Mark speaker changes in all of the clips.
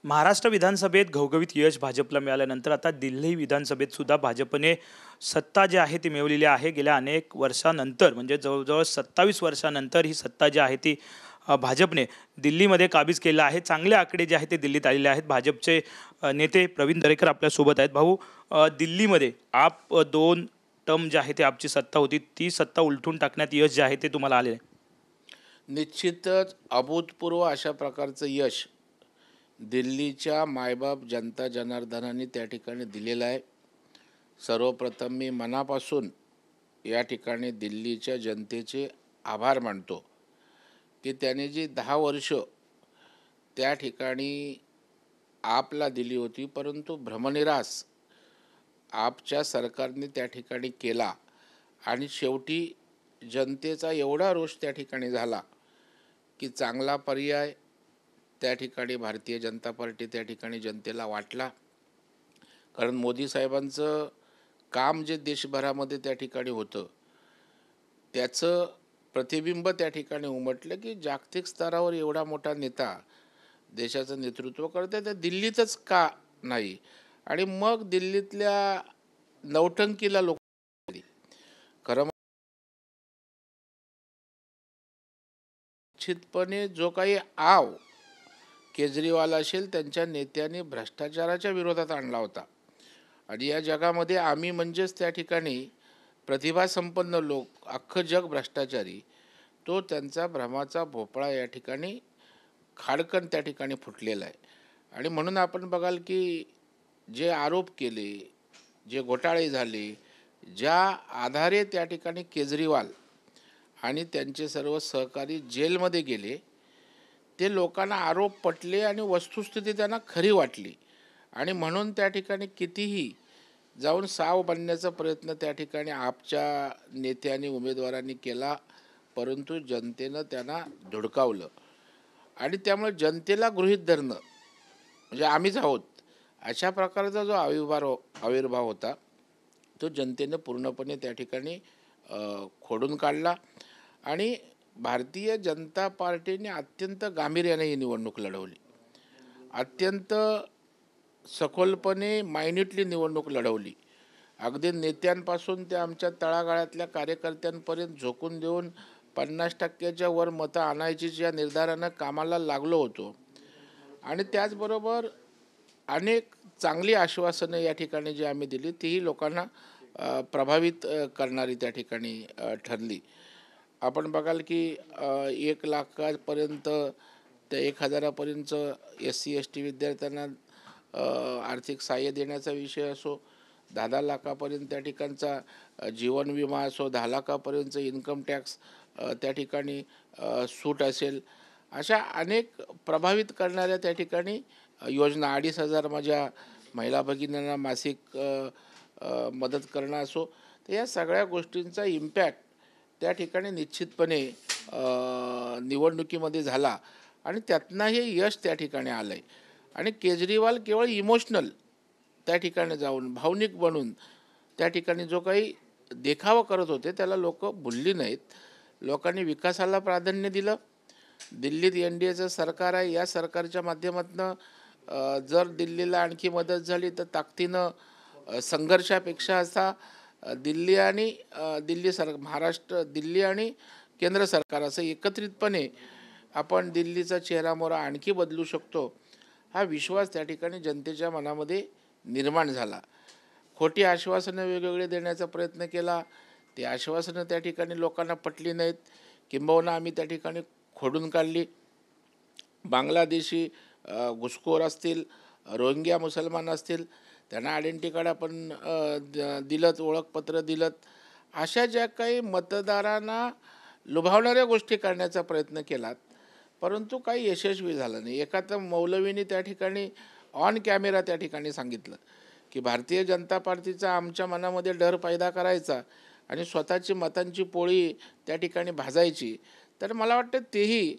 Speaker 1: महाराष्ट्र विधानसभेत घवघवीत यश भाजपला मिळाल्यानंतर आता दिल्ली विधानसभेत सुद्धा भाजपने सत्ता जी आहे ती मिळवलेली आहे. गेल्या अनेक वर्षानंतर म्हणजे जवळजवळ 27 वर्षानंतर ही सत्ता जी आहे ती भाजपने दिल्लीमध्ये काबीज केलं आहे. चांगले आकडे जे आहेत ते दिल्लीत आलेले आहेत. भाजपचे नेते प्रवीण दरेकर आपल्यासोबत आहेत. भाऊ, दिल्लीमध्ये आप 2 टर्म जे आहे ते आपची सत्ता होती, ती सत्ता उलटून टाकण्यात यश जे आहे ते तुम्हाला आले आहे.
Speaker 2: निश्चितच अभूतपूर्व अशा प्रकारचं यश दिल्लीच्या मायबाप जनता जनार्दनाने त्या ठिकाणी दिलेलं आहे. सर्वप्रथम मी मनापासून या ठिकाणी दिल्लीच्या जनतेचे आभार मानतो की त्याने जी 10 वर्ष त्या ठिकाणी आपला दिली होती, परंतु भ्रमनिरास आपच्या सरकारने त्या ठिकाणी केला आणि शेवटी जनतेचा एवढा रोष त्या ठिकाणी झाला की चांगला पर्याय त्या ठिकाणी भारतीय जनता पार्टी त्या ठिकाणी जनतेला वाटला. कारण मोदी साहेबांचं काम जे देशभरामध्ये त्या ठिकाणी होतं त्याचं प्रतिबिंब त्या ठिकाणी उमटलं की जागतिक स्तरावर एवढा मोठा नेता देशाचं नेतृत्व करते तर दिल्लीतच का नाही. आणि मग दिल्लीतल्या नौटंकीला लोक खरं निश्चितपणे जो काही आव केजरीवाल असेल त्यांच्या नेत्यांनी भ्रष्टाचाराच्या विरोधात आणला होता. आणि या जगामध्ये आम्ही म्हणजेच त्या ठिकाणी प्रतिभासंपन्न लोक, अख्खं जग भ्रष्टाचारी, तो त्यांचा भ्रमाचा भोपळा या ठिकाणी खाडकन त्या ठिकाणी फुटलेला आहे. आणि म्हणून आपण बघाल की जे आरोप केले, जे घोटाळे झाले, ज्या आधारे त्या ठिकाणी केजरीवाल आणि त्यांचे सर्व सहकारी जेलमध्ये गेले, ते लोकांना आरोप पटले आणि वस्तुस्थिती त्यांना खरी वाटली. आणि म्हणून त्या ठिकाणी कितीही जाऊन साव बनण्याचा प्रयत्न त्या ठिकाणी आपच्या नेत्यांनी उमेदवारांनी केला, परंतु जनतेनं त्यांना धुडकावलं. आणि त्यामुळे जनतेला गृहीत धरणं म्हणजे आम्हीच आहोत अशा प्रकारचा जो आविर्भाव होता तो जनतेने पूर्णपणे त्या ठिकाणी खोडून काढला. आणि भारतीय जनता पार्टीने अत्यंत गांभीर्याने ही निवडणूक लढवली, अत्यंत सखोलपणे मायन्युटली निवडणूक लढवली. अगदी नेत्यांपासून ते आमच्या तळागाळातल्या कार्यकर्त्यांपर्यंत झोकून देऊन 50% वर मतं आणायचीच या निर्धारानं कामाला लागलो होतो. आणि त्याचबरोबर अनेक चांगली आश्वासनं या ठिकाणी जी आम्ही दिली तीही लोकांना प्रभावित करणारी त्या ठिकाणी ठरली. आपण बघाल की 1 लाखापर्यंत ते 1,000पर्यंत SC ST विद्यार्थ्यांना आर्थिक सहाय्य देण्याचा विषय असो, 10-10 लाखापर्यंत त्या ठिकाणचा जीवन विमा असो, 10 लाखापर्यंत इन्कम टॅक्स त्या ठिकाणी सूट असेल, अशा अनेक प्रभावित करणाऱ्या त्या ठिकाणी योजना, 2,500 माझ्या महिला भगिनींना मासिक मदत करणं असो, तर या सगळ्या गोष्टींचा इम्पॅक्ट त्या ठिकाणी निश्चितपणे निवडणुकीमध्ये झाला आणि त्यातनं हे यश त्या ठिकाणी आलं आहे. आणि केजरीवाल केवळ इमोशनल त्या ठिकाणी जाऊन भावनिक बनून त्या ठिकाणी जो काही देखावा करत होते त्याला लोक भुलली नाहीत. लोकांनी विकासाला प्राधान्य दिलं. दिल्लीत NDAचं सरकार आहे, या सरकारच्या माध्यमातून जर दिल्लीला आणखी मदत झाली तर ताकदीनं संघर्षापेक्षा असा दिल्ली आणि महाराष्ट्र, दिल्ली आणि केंद्र सरकार असं एकत्रितपणे आपण दिल्लीचा चेहरामोहरा आणखी बदलू शकतो, हा विश्वास त्या ठिकाणी जनतेच्या मनामध्ये निर्माण झाला. खोटी आश्वासनं वेगवेगळे देण्याचा प्रयत्न केला, ती आश्वासनं त्या ठिकाणी लोकांना पटली नाहीत, किंबहुना आम्ही त्या ठिकाणी खोडून काढली. बांगलादेशी घुसखोर असतील, रोहिंग्या मुसलमान असतील, त्यांना आयडेंटिटी कार्ड आपण दिलं, ओळखपत्र दिलं. अशा ज्या काही मतदारांना लुभावणाऱ्या गोष्टी करण्याचा प्रयत्न केलात, परंतु काही यशस्वी झालं नाही. एका तर मौलवीने त्या ठिकाणी ऑन कॅमेरा त्या ठिकाणी सांगितलं की भारतीय जनता पार्टीचा आमच्या मनामध्ये डर पैदा करायचा आणि स्वतःची मतांची पोळी त्या ठिकाणी भाजायची. तर मला वाटतं तेही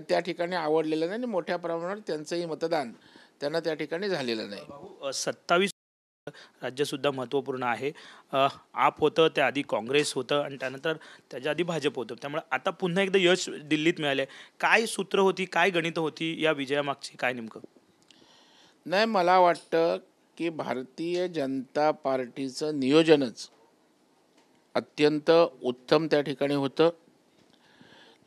Speaker 2: त्या ठिकाणी आवडलेलं नाही आणि मोठ्या प्रमाणावर त्यांचंही मतदान त्यांना त्या ठिकाणी झालेलं नाही.
Speaker 1: 27 राज्यसुद्धा महत्त्वपूर्ण आहे. आप होतं, त्याआधी काँग्रेस होतं आणि त्यानंतर त्याच्या आधी भाजप होतं. त्यामुळे आता पुन्हा एकदा यश दिल्लीत मिळाले. काय सूत्र होती, काय गणितं होती या विजयामागची, काय नेमकं?
Speaker 2: नाही, मला वाटतं की भारतीय जनता पार्टीचं नियोजनच अत्यंत उत्तम त्या ठिकाणी होतं.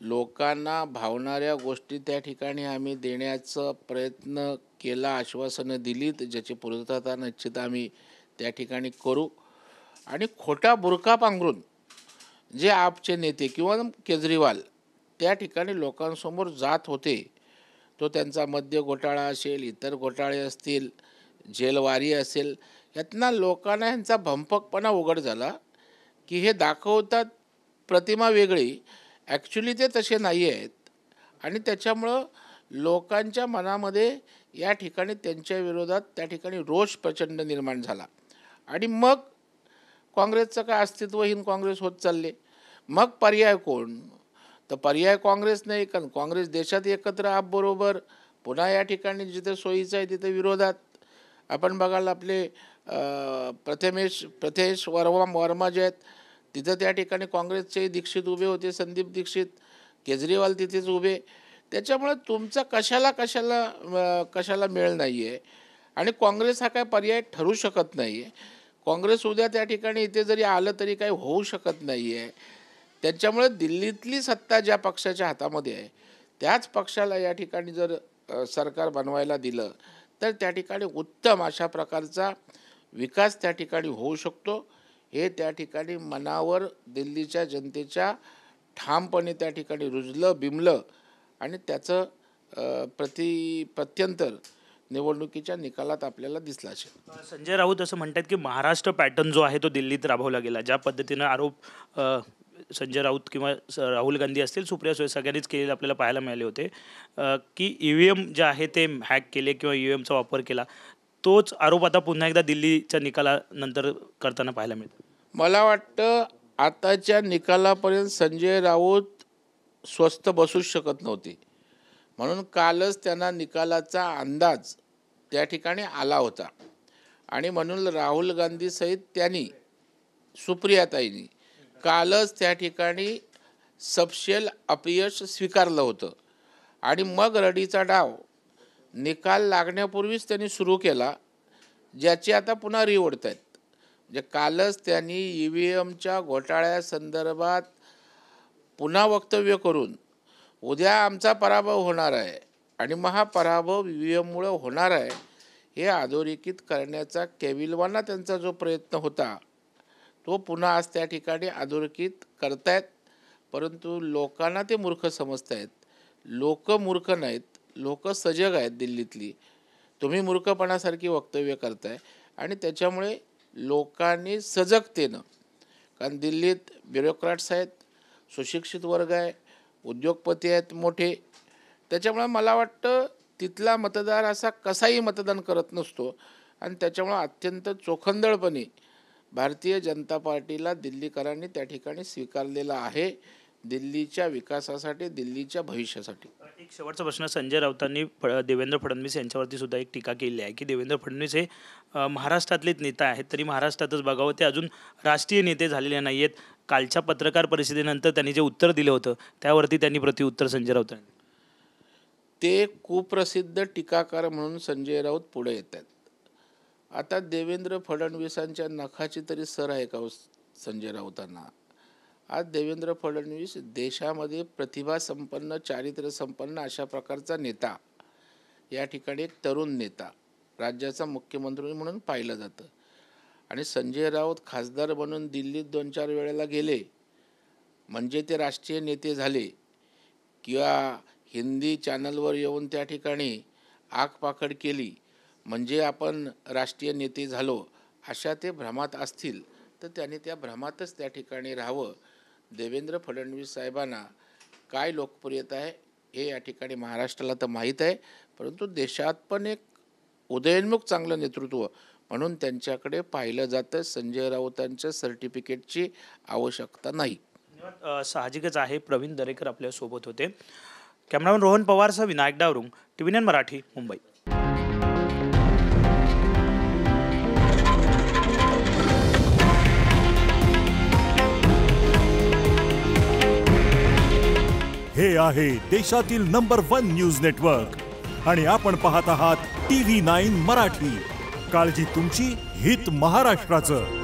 Speaker 2: लोकांना भावणाऱ्या गोष्टी त्या ठिकाणी आम्ही देण्याचा प्रयत्न केला, आश्वासनं दिलीत, ज्याची पूर्तता निश्चित आम्ही त्या ठिकाणी करू. आणि खोटा बुरका पांघरून जे आपचे नेते किंवा केजरीवाल त्या ठिकाणी लोकांसमोर जात होते, तो त्यांचा मद्य घोटाळा असेल, इतर घोटाळे असतील, जेलवारी असेल, यातनं लोकांना यांचा भंपकपणा उघड झाला की हे दाखवतात प्रतिमा वेगळी, ॲक्च्युली ते तसे नाही आहेत. आणि त्याच्यामुळं लोकांच्या मनामध्ये या ठिकाणी त्यांच्या विरोधात त्या ठिकाणी रोष प्रचंड निर्माण झाला. आणि मग काँग्रेसचं काय अस्तित्वहीन काँग्रेस होत चालले. मग पर्याय कोण? तर पर्याय काँग्रेस नाही, कारण काँग्रेस देशात एकत्र आपबरोबर पुन्हा या ठिकाणी जिथे सोयीचं आहे तिथे विरोधात. आपण बघाल आपले प्रथेश वर्मा जे आहेत तिथं त्या ठिकाणी काँग्रेसचे दीक्षित उभे होते, संदीप दीक्षित, केजरीवाल तिथेच उभे. त्याच्यामुळे तुमचा कशाला मेळ नाही आहे आणि काँग्रेस हा काय पर्याय ठरू शकत नाही आहे. काँग्रेस उद्या त्या ठिकाणी इथे जरी आलं तरी काही होऊ शकत नाही आहे. त्याच्यामुळे दिल्लीतली सत्ता ज्या पक्षाच्या हातामध्ये आहे त्याच पक्षाला या ठिकाणी जर सरकार बनवायला दिलं तर त्या ठिकाणी उत्तम अशा प्रकारचा विकास त्या ठिकाणी होऊ शकतो. हे त्या ठिकाणी मनावर दिल्लीच्या जनतेच्या ठामपणे त्या ठिकाणी रुजलं बिमलं आणि त्याचं प्रत्यंतर निवडणुकीच्या निकालात आपल्याला दिसला असेल.
Speaker 1: संजय राऊत असं म्हणतात की महाराष्ट्र पॅटर्न जो आहे तो दिल्लीत राबवला गेला. ज्या पद्धतीनं आरोप संजय राऊत किंवा राहुल गांधी असतील, सुप्रिया सुळे सगळ्यांनीच केलेले आपल्याला पाहायला मिळाले होते की EVM जे आहे ते हॅक केले किंवा EVMचा वापर केला. तोच आरोप आता पुन्हा एकदा दिल्लीच्या निकालानंतर करताना पाहायला मिळतो.
Speaker 2: मला वाटतं आताच्या निकालापर्यंत संजय राऊत स्वस्थ बसूच शकत नव्हते, म्हणून कालच त्यांना निकालाचा अंदाज त्या ठिकाणी आला होता. आणि म्हणून राहुल गांधीसहित त्यांनी सुप्रियाताईंनी कालच त्या ठिकाणी सपशेल अपयश स्वीकारलं होतं. आणि मग रडीचा डाव निकाल लागण्यापूर्वीच त्यांनी सुरू केला, ज्याची आता पुन्हा ओढत आहेत. म्हणजे कालच त्यांनी EVMच्या घोटाळ्यासंदर्भात पुन्हा वक्तव्य करून उद्या आमचा पराभव होणार आहे आणि मग हा पराभव EVMमुळं होणार आहे हे अधोरेखित करण्याचा केविलवाना त्यांचा जो प्रयत्न होता तो पुन्हा आज त्या ठिकाणी अधोरेखित करतायत. परंतु लोकांना ते मूर्ख समजत आहेत. लोक मूर्ख नाहीत, लोक सजग आहेत दिल्लीतली. तुम्ही मूर्खपणासारखी वक्तव्य करताय आणि त्याच्यामुळे लोकांनी सजगतेनं, कारण दिल्लीत ब्युरोक्रॅट्स आहेत, सुशिक्षित वर्ग आहे, उद्योगपती आहेत मोठे, त्याच्यामुळे मला वाटतं तिथला मतदार असा कसाही मतदान करत नसतो. आणि त्याच्यामुळे अत्यंत चोखंदळपणे भारतीय जनता पार्टीला दिल्लीकरांनी त्या ठिकाणी स्वीकारलेला आहे, दिल्लीच्या विकासासाठी, दिल्लीच्या भविष्यासाठी.
Speaker 1: एक शेवटचा प्रश्न. संजय राऊतांनी देवेंद्र फडणवीस यांच्यावरती सुद्धा एक टीका केली आहे की देवेंद्र फडणवीस हे महाराष्ट्रातलेच नेता आहेत, तरी महाराष्ट्रातच बघावं, ते अजून राष्ट्रीय नेते झालेले नाही आहेत. कालच्या पत्रकार परिषदेनंतर त्यांनी जे उत्तर दिलं होतं त्यावरती त्यांनी प्रतिउत्तर संजय राऊतांनी,
Speaker 2: ते कुप्रसिद्ध टीकाकार म्हणून संजय राऊत पुढे येत आहेत. आता देवेंद्र फडणवीसांच्या नखाची तरी सर आहे का संजय राऊतांना? आज देवेंद्र फडणवीस देशामध्ये प्रतिभासंपन्न, चारित्र्यसंपन्न अशा प्रकारचा नेता, या ठिकाणी एक तरुण नेता, राज्याचा मुख्यमंत्री म्हणून पाहिलं जातं. आणि संजय राऊत खासदार बनून दिल्लीत 2-4 वेळेला गेले म्हणजे ते राष्ट्रीय नेते झाले, किंवा हिंदी चॅनलवर येऊन त्या ठिकाणी आगपाखड केली म्हणजे आपण राष्ट्रीय नेते झालो, अशा ते भ्रमात असतील तर त्यांनी त्या भ्रमातच त्या ठिकाणी राहावं. देवेंद्र फडणवीस साहेबांना काय लोकप्रियता आहे हे या ठिकाणी महाराष्ट्राला तर माहीत आहे, परंतु देशात पण एक उदयोन्मुख चांगलं नेतृत्व म्हणून त्यांच्याकडे पाहिलं जातं. संजय राऊतांच्या सर्टिफिकेटची आवश्यकता नाही.
Speaker 1: साहजिकच आहे. प्रवीण दरेकर आपल्यासोबत होते. कॅमेरामॅन रोहन पवारसह विनायक डावरुंग, TV9 मराठी, मुंबई.
Speaker 3: हे आहे देशातील नंबर 1 न्यूज नेटवर्क आणि आपण पाहत आहात TV9 मराठी. काळजी तुमची, हित महाराष्ट्राचं.